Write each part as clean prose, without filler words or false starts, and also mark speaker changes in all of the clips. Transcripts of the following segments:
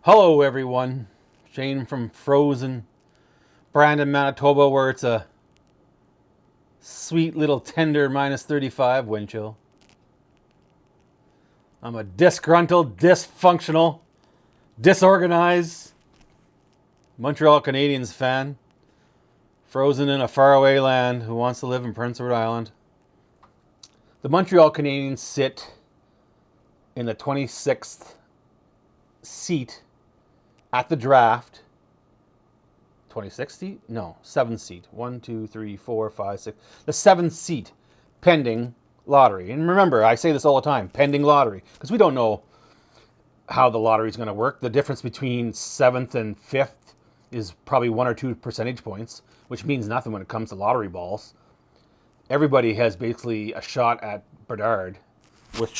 Speaker 1: Hello, everyone. Shane from frozen Brandon, Manitoba, where it's a sweet little tender minus 35 wind chill. I'm a disgruntled, dysfunctional, disorganized Montreal Canadiens fan, frozen in a faraway land who wants to live in Prince Edward Island. The Montreal Canadiens sit in the 26th seat at the draft. 26th seat? No, 7th seat. 1, 2, 3, 4, 5, 6. The 7th seat, pending lottery. And remember, I say this all the time, pending lottery, because we don't know how the lottery is going to work. The difference between 7th and 5th is probably 1 or 2 percentage points, which means nothing when it comes to lottery balls. Everybody has basically a shot at Bedard, with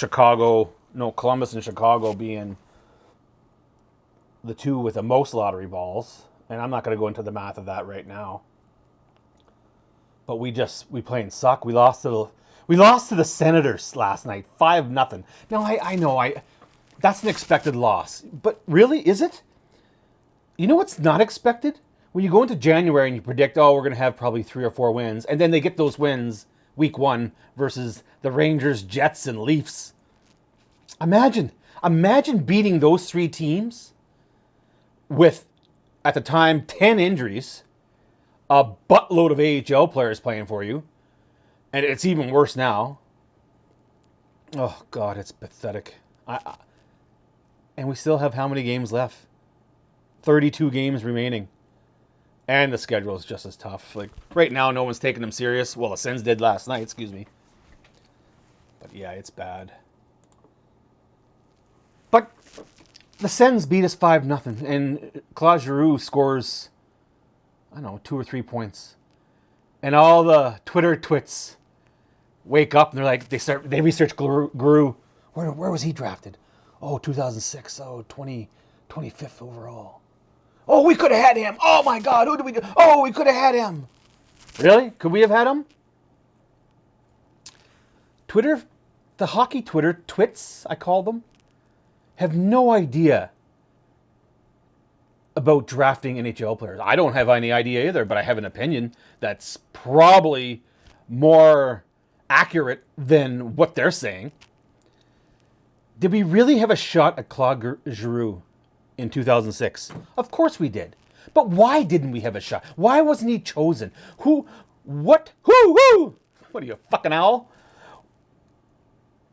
Speaker 1: Columbus and Chicago being the two with the most lottery balls. And I'm not going to go into the math of that right now. But we plain suck. We lost to the Senators last night, 5-0. Now I know that's an expected loss, but really, is it? You know what's not expected? When you go into January and you predict, we're going to have probably 3 or 4 wins, and then they get those wins week 1 versus the Rangers, Jets, and Leafs. Imagine beating those 3 teams with, at the time, 10 injuries, a buttload of AHL players playing for you, and it's even worse now. Oh, God, it's pathetic. And we still have how many games left? 32 games remaining. And the schedule is just as tough. Like, right now, no one's taking them serious. Well, the Sens did last night, excuse me. But, yeah, it's bad. But the Sens beat us 5-0, and Claude Giroux scores, 2 or 3 points. And all the Twitter twits wake up, and they're like, they research Giroux. Where was he drafted? 2006. 25th overall. We could have had him. Oh, my God, who did we do? We could have had him. Really? Could we have had him? Twitter, the hockey Twitter twits, I call them, have no idea about drafting NHL players. I don't have any idea either, but I have an opinion that's probably more accurate than what they're saying. Did we really have a shot at Claude Giroux in 2006? Of course we did. But why didn't we have a shot? Why wasn't he chosen? Who? What are you, a fucking owl?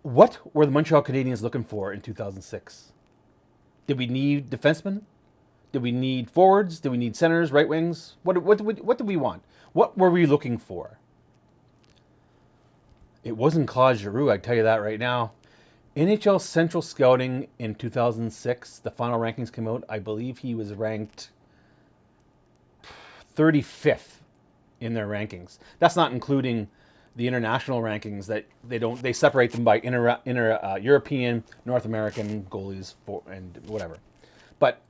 Speaker 1: What were the Montreal Canadiens looking for in 2006? Did we need defensemen? Did we need forwards? Did we need centers, right wings? What did we want? What were we looking for? It wasn't Claude Giroux, I tell you that right now. NHL Central Scouting in 2006, the final rankings came out. I believe he was ranked 35th in their rankings. That's not including the international rankings that they separate them by European, North American goalies and whatever. But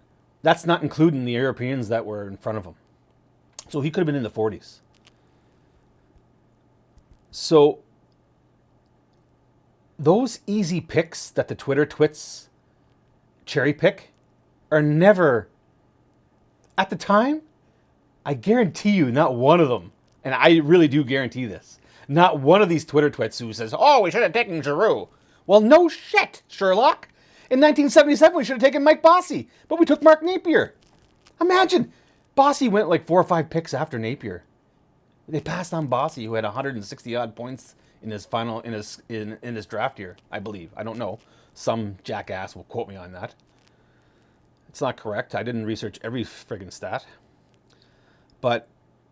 Speaker 1: that's not including the Europeans that were in front of him. So he could have been in the 40s. So those easy picks that the Twitter twits cherry pick are never, at the time, I guarantee you not one of them, and I really do guarantee this, not one of these Twitter twits who says, we should have taken Giroux. Well, no shit, Sherlock. In 1977, we should have taken Mike Bossy, but we took Mark Napier. Imagine, Bossy went like 4 or 5 picks after Napier. They passed on Bossy, who had 160 odd points in his draft year, I believe. I don't know. Some jackass will quote me on that. It's not correct. I didn't research every friggin' stat. But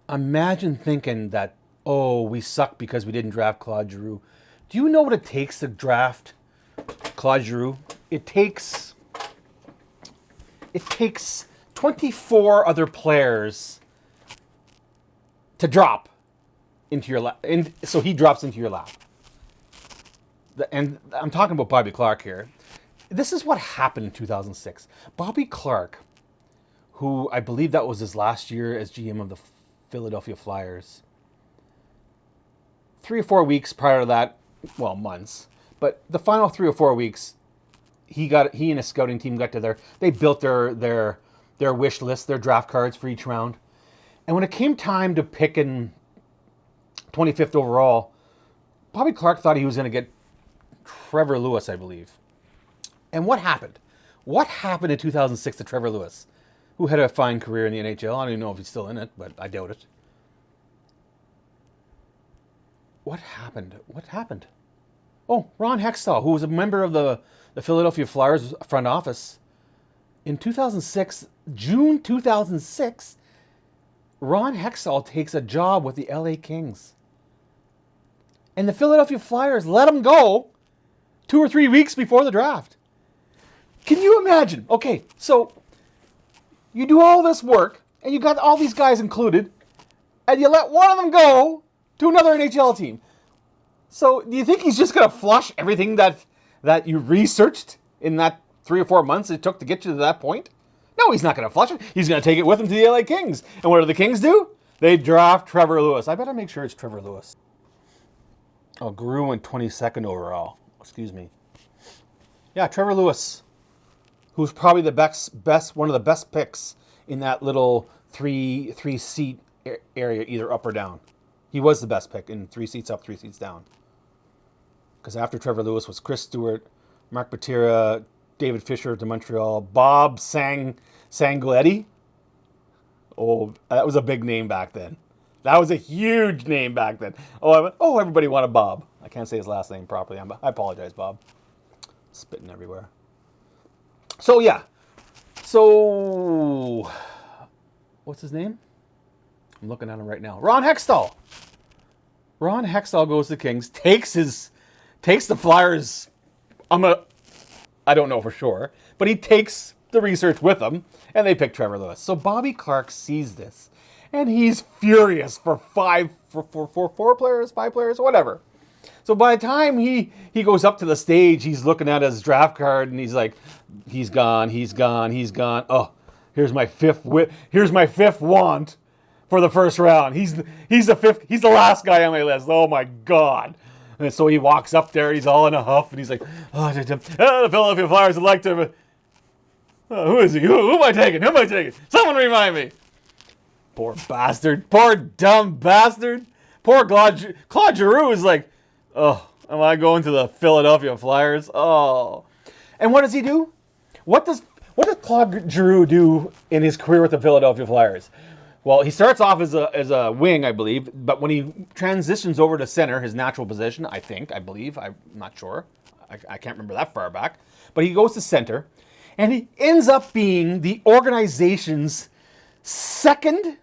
Speaker 1: imagine thinking that, we suck because we didn't draft Claude Giroux. Do you know what it takes to draft Claude Giroux? It takes 24 other players to drop into your lap, and so he drops into your lap. And I'm talking about Bobby Clarke here. This is what happened in 2006. Bobby Clarke, who I believe that was his last year as GM of the Philadelphia Flyers, 3 or 4 weeks prior to that, months, but the final 3 or 4 weeks, he and his scouting team got together. They built their wish list, their draft cards for each round. And when it came time to picking 25th overall, Bobby Clarke thought he was going to get Trevor Lewis, I believe. And what happened? What happened in 2006 to Trevor Lewis, who had a fine career in the NHL? I don't even know if he's still in it, but I doubt it. What happened? Oh, Ron Hextall, who was a member of the Philadelphia Flyers front office. In 2006, June 2006, Ron Hextall takes a job with the LA Kings. And the Philadelphia Flyers let him go 2 or 3 weeks before the draft. Can you imagine? Okay, so you do all this work, and you got all these guys included, and you let one of them go to another NHL team. So do you think he's just going to flush everything that you researched in that 3 or 4 months it took to get you to that point? No, he's not going to flush it. He's going to take it with him to the LA Kings. And what do the Kings do? They draft Trevor Lewis. I better make sure it's Trevor Lewis. Oh, Giroux went 22nd overall. Excuse me. Yeah, Trevor Lewis, who's probably the best one of the best picks in that little three seat area, either up or down. He was the best pick in 3 seats up, 3 seats down. Because after Trevor Lewis was Chris Stewart, Mark Batera, David Fisher to Montreal, Bob Sanguinetti. Oh, that was a big name back then. That was a huge name back then. Oh, everybody wanted Bob. I can't say his last name properly. I apologize, Bob. Spitting everywhere. So, yeah. So, what's his name? I'm looking at him right now. Ron Hextall. Ron Hextall goes to the Kings, takes the Flyers. I don't know for sure, but he takes the research with him, and they pick Trevor Lewis. So Bobby Clarke sees this, and he's furious for 4 players, 5 players, whatever. So by the time he goes up to the stage, he's looking at his draft card, and he's like, he's gone. Oh, here's my fifth want for the first round. He's the last guy on my list. Oh my God. And so he walks up there, he's all in a huff, and he's like, the Philadelphia Flyers would like to... who is he? Who am I taking? Someone remind me. Poor bastard. Poor dumb bastard. Poor Claude Giroux is like, oh, am I going to the Philadelphia Flyers? Oh. And what does he do? What does Claude Giroux do in his career with the Philadelphia Flyers? Well, he starts off as a wing, I believe, but when he transitions over to center, his natural position, I believe, I'm not sure. I can't remember that far back. But he goes to center, and he ends up being the organization's second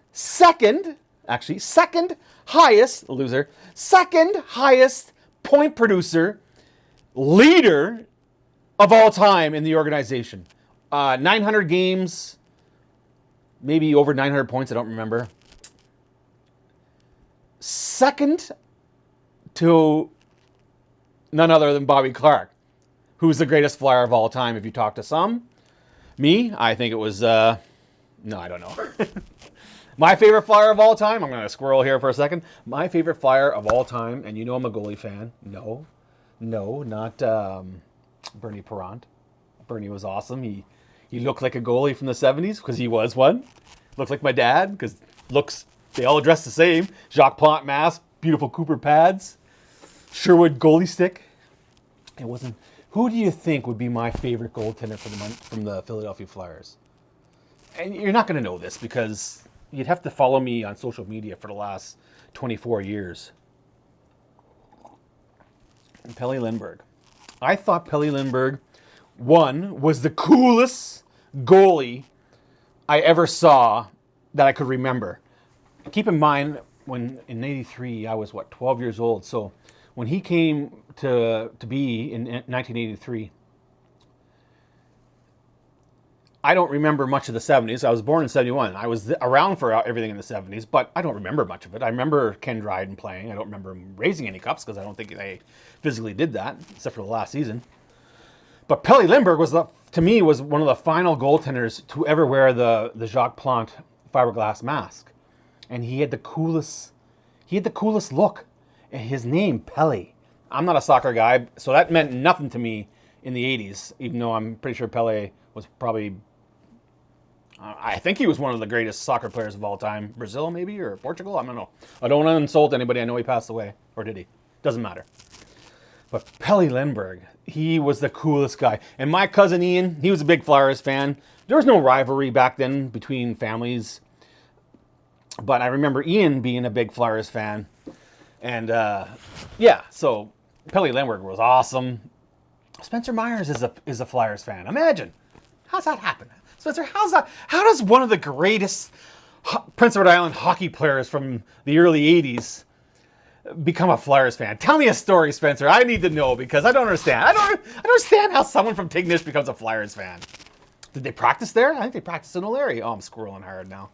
Speaker 1: highest point producer, leader of all time in the organization. 900 games, maybe over 900 points, I don't remember. Second to none other than Bobby Clarke, who's the greatest Flyer of all time if you talk to some. Me, I think it was, no, I don't know. My favorite Flyer of all time, I'm going to squirrel here for a second. My favorite Flyer of all time, and you know I'm a goalie fan. No, not Bernie Parent. Bernie was awesome. He looked like a goalie from the 70s because he was one. Looked like my dad because they all dress the same. Jacques Plante mask, beautiful Cooper pads, Sherwood goalie stick. It wasn't. Who do you think would be my favorite goaltender from the Philadelphia Flyers? And you're not going to know this because you'd have to follow me on social media for the last 24 years. Pelle Lindbergh. I thought Pelle Lindbergh, one, was the coolest goalie I ever saw that I could remember. Keep in mind, when in 83, I was, 12 years old. So when he came to be in 1983, I don't remember much of the 70s. I was born in 71. I was around for everything in the 70s, but I don't remember much of it. I remember Ken Dryden playing. I don't remember him raising any cups because I don't think they physically did that, except for the last season. But Pelle Lindbergh was one of the final goaltenders to ever wear the Jacques Plante fiberglass mask. And he had the coolest look. And his name, Pelle. I'm not a soccer guy, so that meant nothing to me in the 80s, even though I'm pretty sure Pele was probably, I think he was one of the greatest soccer players of all time. Brazil, maybe, or Portugal? I don't know. I don't want to insult anybody. I know he passed away. Or did he? Doesn't matter. But Pele Lindbergh, he was the coolest guy. And my cousin Ian, he was a big Flyers fan. There was no rivalry back then between families. But I remember Ian being a big Flyers fan. And, yeah, so Pele Lindbergh was awesome. Spencer Myers is a Flyers fan. Imagine. How's that happen? Spencer, how does one of the greatest Prince Edward Island hockey players from the early 80s become a Flyers fan? Tell me a story, Spencer. I need to know because I don't understand. I don't understand how someone from Tignish becomes a Flyers fan. Did they practice there? I think they practiced in O'Leary. Oh, I'm squirreling hard now.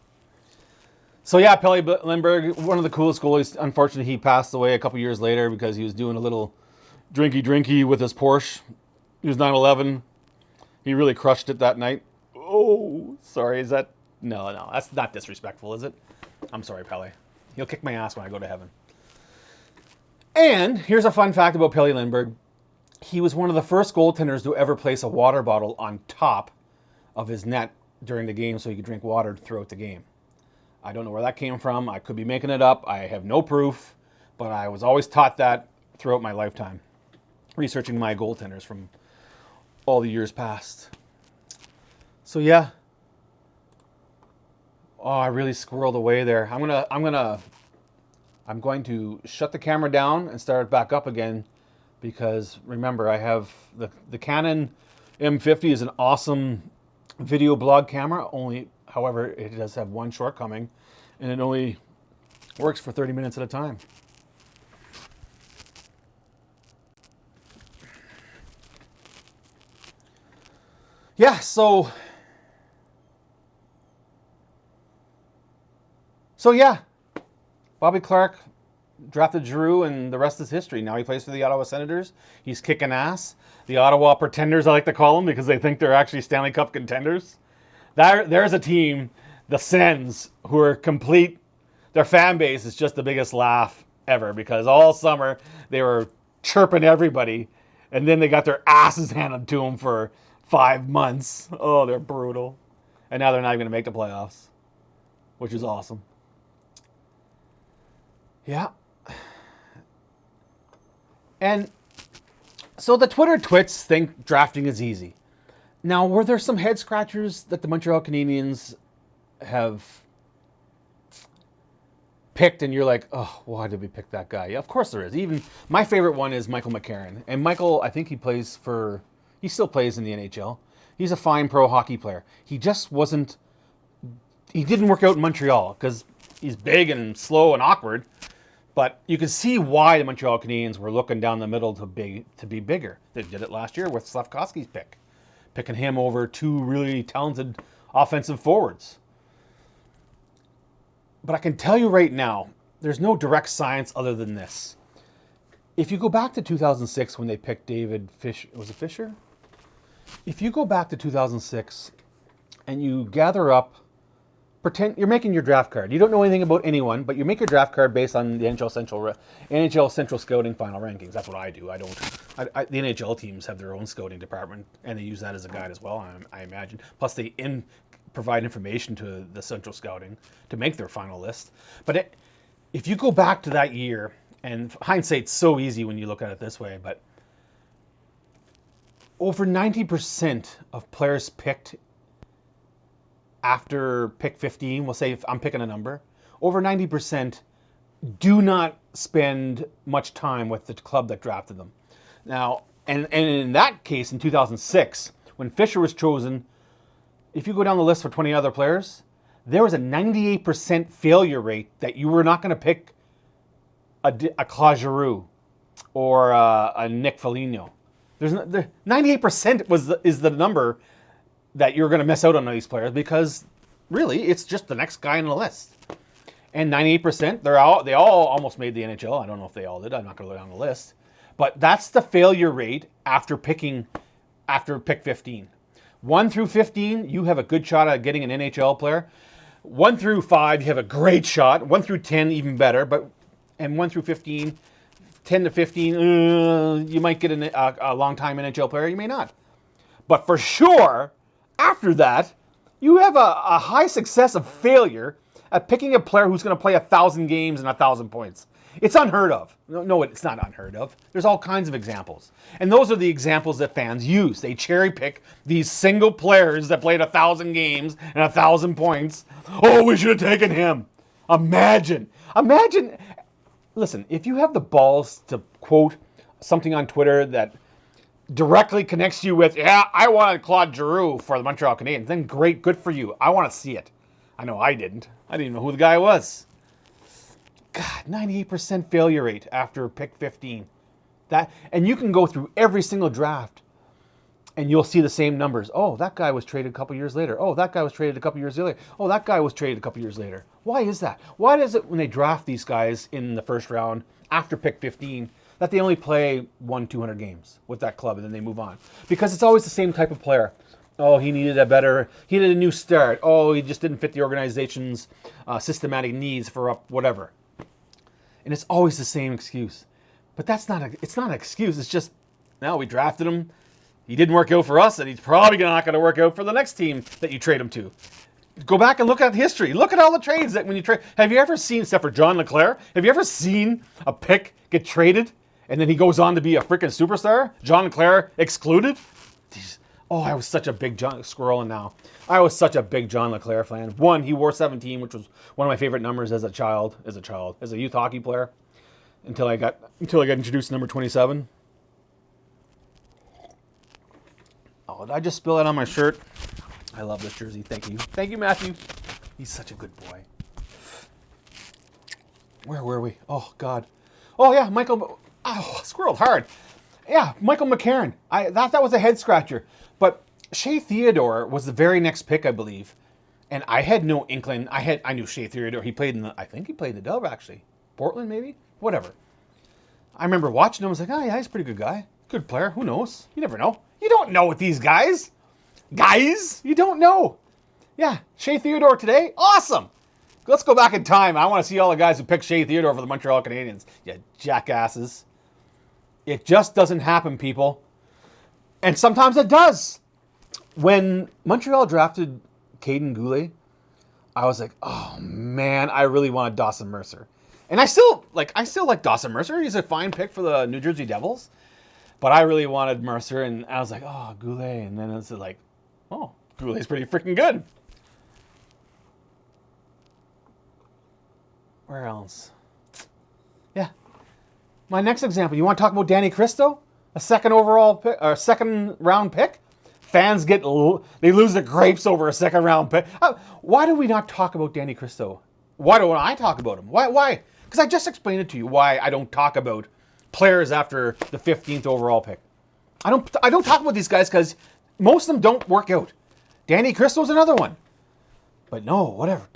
Speaker 1: So yeah, Pele Lindbergh, one of the coolest goalies. Unfortunately, he passed away a couple years later because he was doing a little drinky with his Porsche. He was 9/11. He really crushed it that night. Oh, sorry. Is that... No, that's not disrespectful, is it? I'm sorry, Pele. He'll kick my ass when I go to heaven. And here's a fun fact about Pele Lindbergh. He was one of the first goaltenders to ever place a water bottle on top of his net during the game so he could drink water throughout the game. I don't know where that came from. I could be making it up. I have no proof, but I was always taught that throughout my lifetime, researching my goaltenders from all the years past. So yeah. Oh, I really squirreled away there. I'm going to shut the camera down and start it back up again because remember, I have the Canon M50 is an awesome video blog camera. However, it does have one shortcoming, and it only works for 30 minutes at a time. Yeah, so yeah, Bobby Clark drafted Giroux, and the rest is history. Now he plays for the Ottawa Senators. He's kicking ass. The Ottawa Pretenders, I like to call them, because they think they're actually Stanley Cup contenders. There's a team, the Sens, who are complete. Their fan base is just the biggest laugh ever because all summer they were chirping everybody, and then they got their asses handed to them for 5 months. Oh, they're brutal. And now they're not even going to make the playoffs, which is awesome. Yeah. And so the Twitter twits think drafting is easy. Now, were there some head scratchers that the Montreal Canadiens have picked and you're like, oh, why did we pick that guy? Yeah, of course there is. Even my favorite one is Michael McCarron. And Michael, I think he still plays in the NHL. He's a fine pro hockey player. He just he didn't work out in Montreal because he's big and slow and awkward. But you can see why the Montreal Canadiens were looking down the middle to be bigger. They did it last year with Slafkovsky's picking him over two really talented offensive forwards. But I can tell you right now, there's no direct science other than this. If you go back to 2006 when they picked David Fisher, was it Fisher? If you go back to 2006 and you gather up, pretend you're making your draft card. You don't know anything about anyone, but you make your draft card based on the NHL Central Scouting final rankings. That's what I do. The NHL teams have their own scouting department, and they use that as a guide as well, I imagine. Plus, they provide information to the Central Scouting to make their final list. But if you go back to that year, and hindsight's so easy when you look at it this way, but over 90% of players picked after pick 15, we'll say if I'm picking a number, over 90% do not spend much time with the club that drafted them. Now, and in that case, in 2006, when Fisher was chosen, if you go down the list for 20 other players, there was a 98% failure rate that you were not going to pick a Claude Giroux or a Nick Foligno. 98% is the number that you're going to miss out on these players because really it's just the next guy on the list. And 98%, they all almost made the NHL. I don't know if they all did. I'm not going to go down the list. But that's the failure rate after pick 15. 1 through 15, you have a good shot at getting an NHL player. 1 through 5, you have a great shot. 1 through 10, even better. And 1 through 15, 10 to 15, you might get a long-time NHL player, you may not. But for sure, after that, you have a high success of failure at picking a player who's going to play 1,000 games and 1,000 points. It's unheard of. No, it's not unheard of. There's all kinds of examples. And those are the examples that fans use. They cherry pick these single players that played 1,000 games and 1,000 points. Oh, we should have taken him. Imagine. Listen, if you have the balls to quote something on Twitter that directly connects you with, yeah, I wanted Claude Giroux for the Montreal Canadiens, then great, good for you. I want to see it. I know I didn't. I didn't even know who the guy was. God, 98% failure rate after pick 15. And you can go through every single draft and you'll see the same numbers. Oh, that guy was traded a couple years later. Oh, that guy was traded a couple years later. Oh, that guy was traded a couple years later. Why is that? Why is it when they draft these guys in the first round after pick 15 that they only play 200 games with that club and then they move on? Because it's always the same type of player. Oh, he needed a new start. Oh, he just didn't fit the organization's systematic needs for whatever. And it's always the same excuse. But it's not an excuse. It's just, no, we drafted him. He didn't work out for us, and he's probably not going to work out for the next team that you trade him to. Go back and look at history. Look at all the trades that when you trade. Have you ever seen, except for John LeClair, have you ever seen a pick get traded and then he goes on to be a freaking superstar? John LeClair excluded? Oh, I was such a big scrolling now. I was such a big John LeClair fan. One, he wore 17, which was one of my favorite numbers as a youth hockey player, until I got introduced to number 27. Oh, did I just spill it on my shirt? I love this jersey. Thank you, Matthew. He's such a good boy. Where were we? Oh God. Oh yeah, Michael. Oh, squirreled hard. Yeah, Michael McCarron. That was a head scratcher. But Shea Theodore was the very next pick, I believe. And I had no inkling. I knew Shea Theodore. I think he played in the Delve, actually. Portland, maybe? Whatever. I remember watching him. I was like, oh, yeah, he's a pretty good guy. Good player. Who knows? You never know. You don't know with these guys. Guys, you don't know. Yeah, Shea Theodore today? Awesome. Let's go back in time. I want to see all the guys who picked Shea Theodore for the Montreal Canadiens. Yeah, jackasses. It just doesn't happen, people. And sometimes it does. When Montreal drafted Caden Goulet, I was like, oh man, I really wanted Dawson Mercer. And I still like Dawson Mercer. He's a fine pick for the New Jersey Devils. But I really wanted Mercer, and I was like, oh, Goulet. And then it's like, oh, Goulet's pretty freaking good. Where else? Yeah. My next example, you want to talk about Danny Cristo? A second round pick? Fans they lose their grapes over a second round pick. Why do we not talk about Danny Cristo? Why don't I talk about him? Why? Because I just explained it to you why I don't talk about players after the 15th overall pick. I don't talk about these guys because most of them don't work out. Danny Cristo's another one. But no, whatever.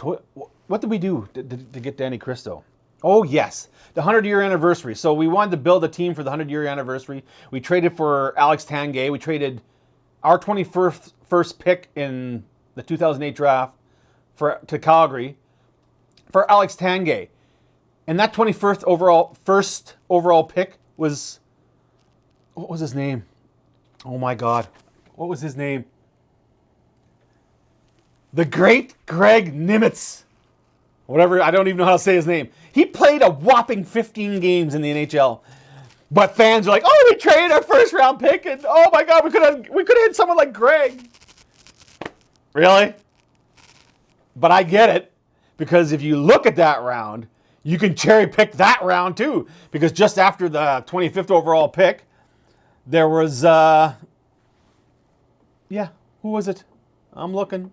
Speaker 1: What did we do to get Danny Cristo? Oh, yes. The 100-year anniversary. So we wanted to build a team for the 100-year anniversary. We traded for Alex Tanguay. We traded our 21st pick in the 2008 draft to Calgary for Alex Tanguay. And that 21st first overall pick was, what was his name? Oh my God. What was his name? The great Greg Nimitz. Whatever, I don't even know how to say his name. He played a whopping 15 games in the NHL. But fans are like, oh, we traded our first round pick, and oh my God, we could have had someone like Greg. Really? But I get it. Because if you look at that round, you can cherry pick that round too. Because just after the 25th overall pick, there was, who was it? I'm looking.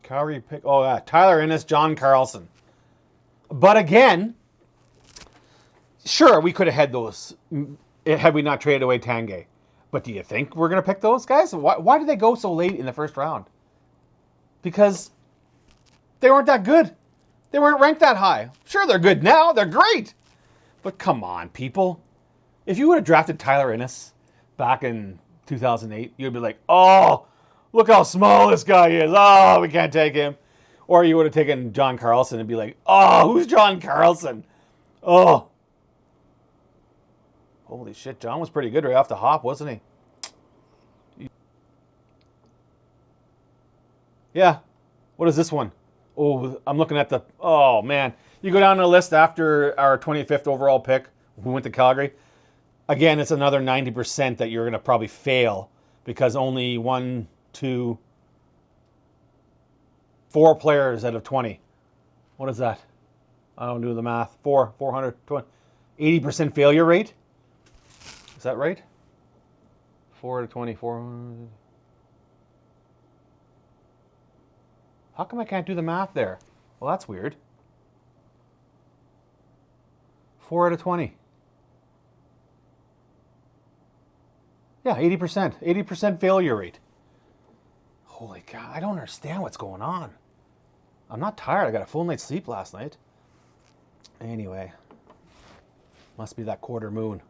Speaker 1: Calgary pick. Oh, yeah. Tyler Ennis, John Carlson. But again, sure, we could have had those had we not traded away Tanguay. But do you think we're going to pick those guys? Why did they go so late in the first round? Because they weren't that good. They weren't ranked that high. Sure, they're good now. They're great. But come on, people. If you would have drafted Tyler Ennis back in 2008, you'd be like, oh, look how small this guy is. Oh, we can't take him. Or you would have taken John Carlson and be like, oh, who's John Carlson? Oh. Holy shit, John was pretty good right off the hop, wasn't he? Yeah. What is this one? Oh, I'm looking at the... Oh, man. You go down the list after our 25th overall pick, who went to Calgary. Again, it's another 90% that you're going to probably fail because only 1, 2, 4 players out of 20. What is that? I don't do the math. 420. 80% failure rate? Is that right? 4 out of 20. 400. How come I can't do the math there? Well, that's weird. 4 out of 20. Yeah, 80%. 80% failure rate. Holy cow, I don't understand what's going on. I'm not tired. I got a full night's sleep last night. Anyway. Must be that quarter moon.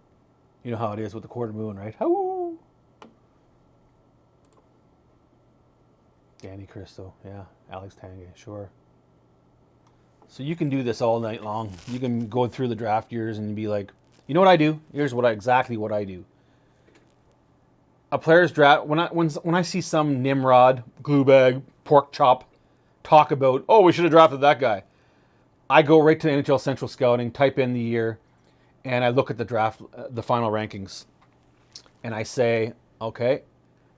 Speaker 1: You know how it is with the quarter moon, right? Hoo! Danny Cristo, yeah. Alex Tanguay, sure. So you can do this all night long. You can go through the draft years and be like, you know what I do? Here's exactly what I do. A player's draft, when I see some Nimrod, glue bag, pork chop talk about, oh, we should have drafted that guy, I go right to NHL Central Scouting, type in the year, and I look at the draft, the final rankings, and I say, okay,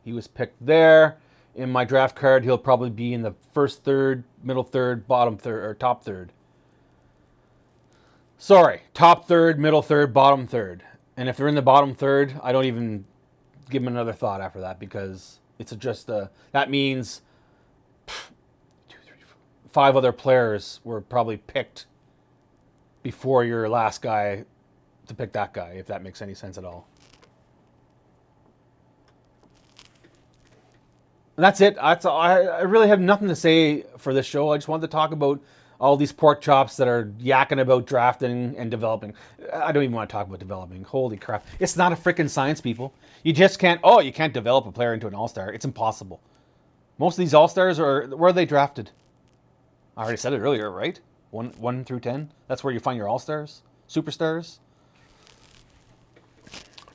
Speaker 1: he was picked there. In my draft card, he'll probably be in the first third, middle third, bottom third, or top third. Sorry, top third, middle third, bottom third. And if they're in the bottom third, I don't even give them another thought after that because it's just that means 5 other players were probably picked before your last guy to pick that guy, if that makes any sense at all. And that's it. I really have nothing to say for this show. I just wanted to talk about all these pork chops that are yakking about drafting and developing. I don't even want to talk about developing. Holy crap. It's not a freaking science, people. You just can't, you can't develop a player into an all-star. It's impossible. Most of these all-stars where are they drafted? I already said it earlier, right? 1 through 10. That's where you find your all-stars, superstars.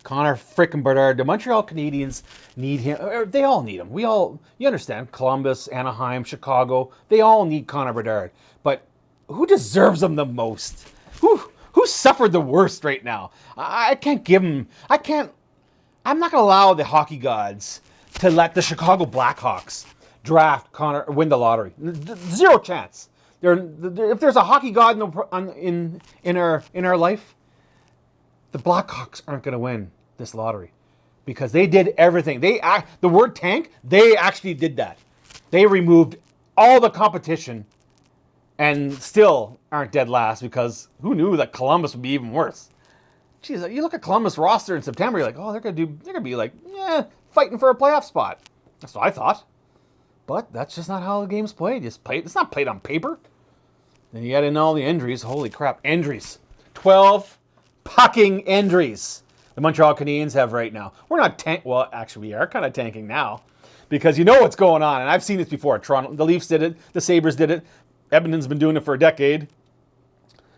Speaker 1: Connor frickin' Bedard. The Montreal Canadiens need him. They all need him. You understand. Columbus, Anaheim, Chicago. They all need Connor Bedard. But who deserves him the most? Who suffered the worst right now? I can't give him. I'm not going to allow the hockey gods to let the Chicago Blackhawks draft Connor, win the lottery. Zero chance. If there's a hockey god in our life, the Blackhawks aren't going to win this lottery because they did everything. The word tank, they actually did that. They removed all the competition and still aren't dead last because who knew that Columbus would be even worse? Jeez, you look at Columbus roster in September, you're like, oh, they're gonna be like, fighting for a playoff spot. That's what I thought. But that's just not how the game's played. It's not played on paper. Then you add in all the injuries. Holy crap, injuries. 12 fucking injuries the Montreal Canadiens have right now. We're not well, actually, we are kind of tanking now because you know what's going on. And I've seen this before. Toronto, the Leafs did it. The Sabres did it. Edmonton's been doing it for a decade.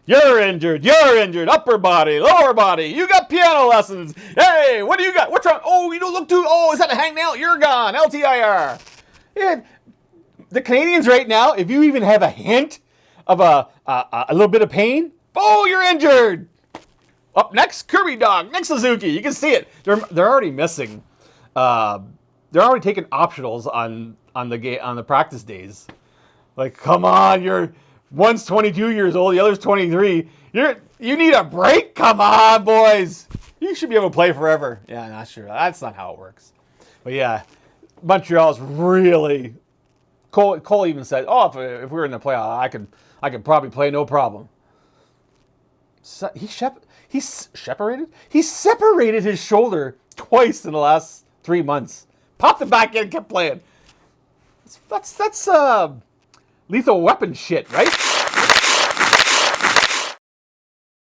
Speaker 1: You're injured. Upper body, lower body. You got piano lessons. Hey, what do you got? What's wrong? Oh, you don't look too... Oh, is that a hangnail? You're gone. LTIR. Yeah, the Canadiens right now, if you even have a hint of a little bit of pain, oh, you're injured. Up next, Kirby Dog, Nick Suzuki. You can see it. They're already missing. They're already taking optionals on the practice days. Like, come on, one's 22 years old, the other's 23. You need a break? Come on, boys. You should be able to play forever. Yeah, not sure. That's not how it works. But yeah, Montreal's really... Cole even said, if we were in the playoff, I could probably play no problem. So he separated his shoulder twice in the last 3 months. Popped it back in, kept playing. That's lethal weapon shit, right?